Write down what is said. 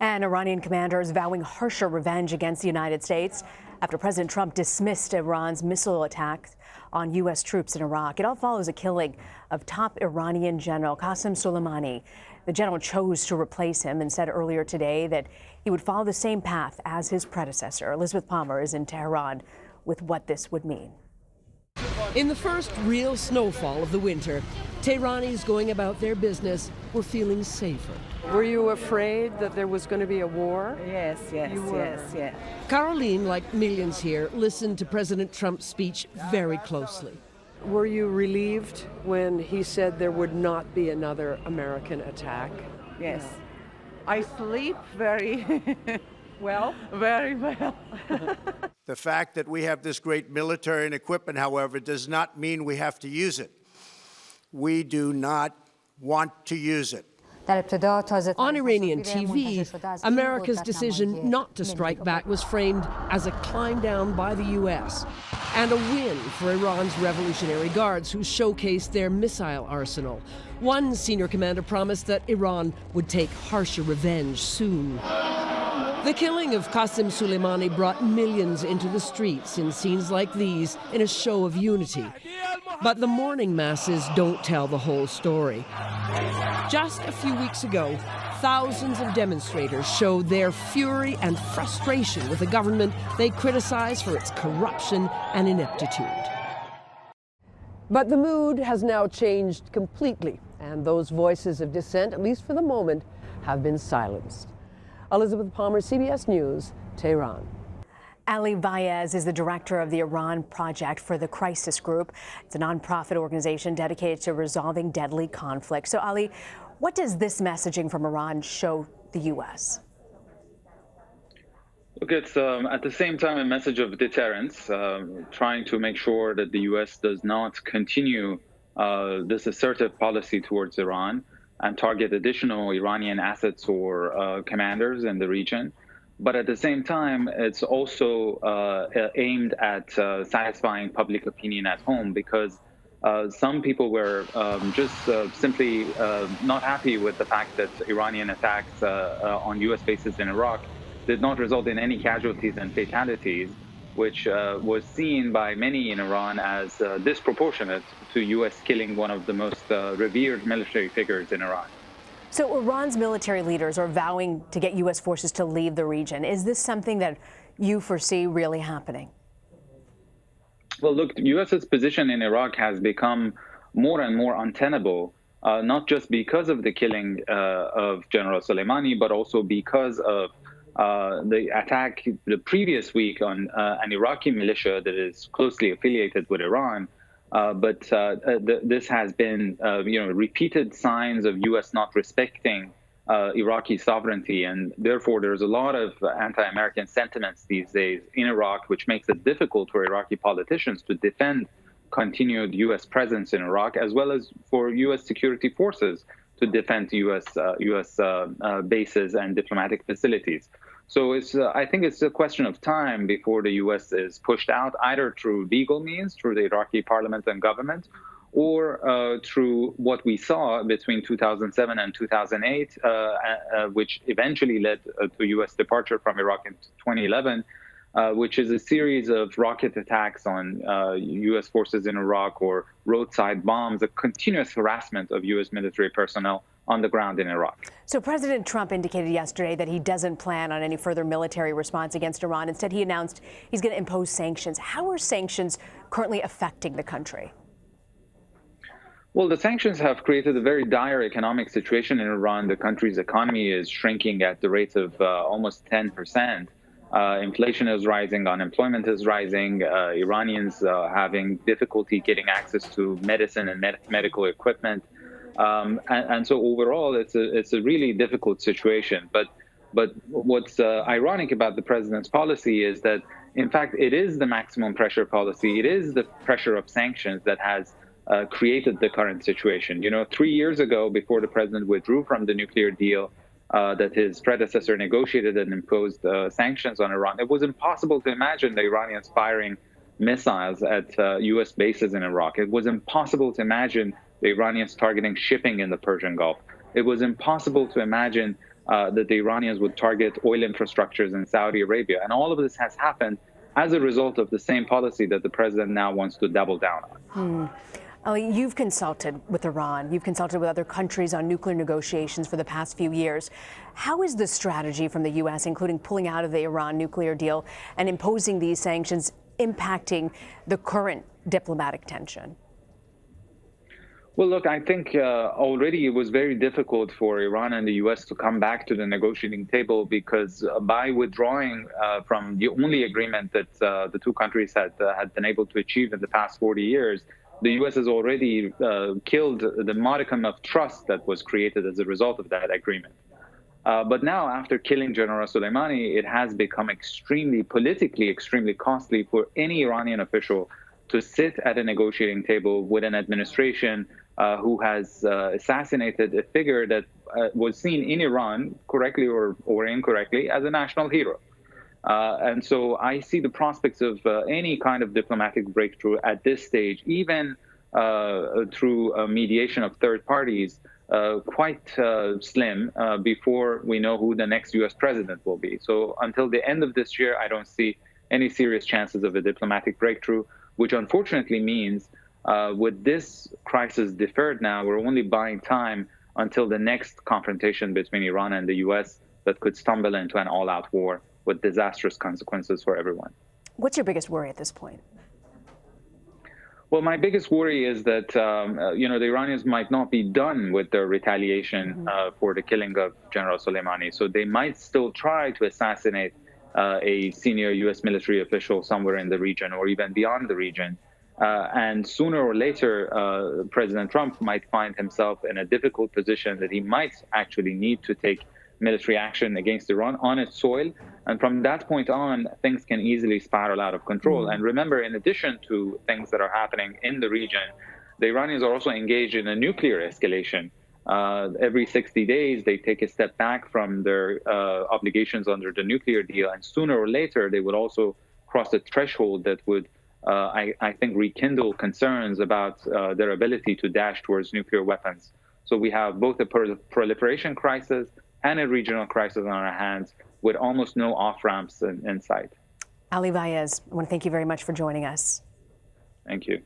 And Iranian commanders vowing harsher revenge against the United States after President Trump dismissed Iran's missile attacks on U.S. troops in Iraq. It all follows a killing of top Iranian General Qasem Soleimani. The general chose to replace him and said earlier today that he would follow the same path as his predecessor. Elizabeth Palmer is in Tehran with what this would mean. In the first real snowfall of the winter, Tehranis going about their business were feeling safer. Were you afraid that there was going to be a war? Yes. Caroline, like millions here, listened to President Trump's speech very closely. Were you relieved when he said there would not be another American attack? Yes. I sleep very Well? very well. The fact that we have this great military and equipment, however, does not mean we have to use it. We do not want to use it. On Iranian TV, America's decision not to strike back was framed as a climb down by the U.S. and a win for Iran's Revolutionary Guards, who showcased their missile arsenal. One senior commander promised that Iran would take harsher revenge soon. The killing of Qasem Soleimani brought millions into the streets in scenes like these in a show of unity. But the mourning masses don't tell the whole story. Just a few weeks ago, thousands of demonstrators showed their fury and frustration with a government they criticize for its corruption and ineptitude. But the mood has now changed completely, and those voices of dissent, at least for the moment, have been silenced. Elizabeth Palmer, CBS News, Tehran. Ali Vaez is the director of the Iran Project for the Crisis Group. It's a nonprofit organization dedicated to resolving deadly conflict. So, Ali, what does this messaging from Iran show the U.S.? Look, it's at the same time a message of deterrence, trying to make sure that the U.S. does not continue this assertive policy towards Iran and target additional Iranian assets or commanders in the region. But at the same time, it's also aimed at satisfying public opinion at home, because some people were just simply not happy with the fact that Iranian attacks on U.S. bases in Iraq did not result in any casualties and fatalities, which was seen by many in Iran as disproportionate to U.S. killing one of the most revered military figures in Iran. So Iran's military leaders are vowing to get U.S. forces to leave the region. Is this something that you foresee really happening? Well, look, the U.S.'s position in Iraq has become more and more untenable, not just because of the killing of General Soleimani, but also because of the attack the previous week on an Iraqi militia that is closely affiliated with Iran. But this has been, repeated signs of U.S. not respecting Iraqi sovereignty, and therefore there's a lot of anti-American sentiments these days in Iraq, which makes it difficult for Iraqi politicians to defend continued U.S. presence in Iraq, as well as for U.S. security forces to defend U.S. bases and diplomatic facilities. So I think it's a question of time before the U.S. is pushed out, either through legal means, through the Iraqi parliament and government, or through what we saw between 2007 and 2008, which eventually led to U.S. departure from Iraq in 2011, which is a series of rocket attacks on U.S. forces in Iraq, or roadside bombs, a continuous harassment of U.S. military personnel on the ground in Iraq. So President Trump indicated yesterday that he doesn't plan on any further military response against Iran. Instead, he announced he's going to impose sanctions. How are sanctions currently affecting the country? Well, the sanctions have created a very dire economic situation in Iran. The country's economy is shrinking at the rate of almost 10%. Inflation is rising, unemployment is rising, Iranians having difficulty getting access to medicine and medical equipment. And so overall, it's a really difficult situation. But what's ironic about the president's policy is that, in fact, it is the maximum pressure policy. It is the pressure of sanctions that has created the current situation. 3 years ago, before the president withdrew from the nuclear deal that his predecessor negotiated and imposed sanctions on Iran, it was impossible to imagine the Iranians firing missiles at U.S. bases in Iraq. It was impossible to imagine the Iranians targeting shipping in the Persian Gulf. It was impossible to imagine that the Iranians would target oil infrastructures in Saudi Arabia. And all of this has happened as a result of the same policy that the president now wants to double down on. Ali, you've consulted with Iran. You've consulted with other countries on nuclear negotiations for the past few years. How is the strategy from the U.S., including pulling out of the Iran nuclear deal and imposing these sanctions, impacting the current diplomatic tension? Well, look, I think already it was very difficult for Iran and the U.S. to come back to the negotiating table because by withdrawing from the only agreement that the two countries had been able to achieve in the past 40 years, the U.S. has already killed the modicum of trust that was created as a result of that agreement. But now, after killing General Soleimani, it has become politically extremely costly for any Iranian official to sit at a negotiating table with an administration who has assassinated a figure that was seen in Iran, correctly or incorrectly, as a national hero. And so I see the prospects of any kind of diplomatic breakthrough at this stage, even through mediation of third parties, quite slim before we know who the next U.S. president will be. So until the end of this year, I don't see any serious chances of a diplomatic breakthrough, which unfortunately means with this crisis deferred now, we're only buying time until the next confrontation between Iran and the U.S. that could stumble into an all-out war with disastrous consequences for everyone. What's your biggest worry at this point? Well, my biggest worry is that, the Iranians might not be done with their retaliation for the killing of General Soleimani. So they might still try to assassinate a senior U.S. military official somewhere in the region or even beyond the region. And sooner or later, President Trump might find himself in a difficult position that he might actually need to take military action against Iran on its soil. And from that point on, things can easily spiral out of control. And remember, in addition to things that are happening in the region, the Iranians are also engaged in a nuclear escalation. Every 60 days, they take a step back from their obligations under the nuclear deal. And sooner or later, they would also cross a threshold that would, I think, rekindle concerns about their ability to dash towards nuclear weapons. So we have both a proliferation crisis and a regional crisis on our hands with almost no off-ramps in sight. Ali Vaez, I want to thank you very much for joining us. Thank you.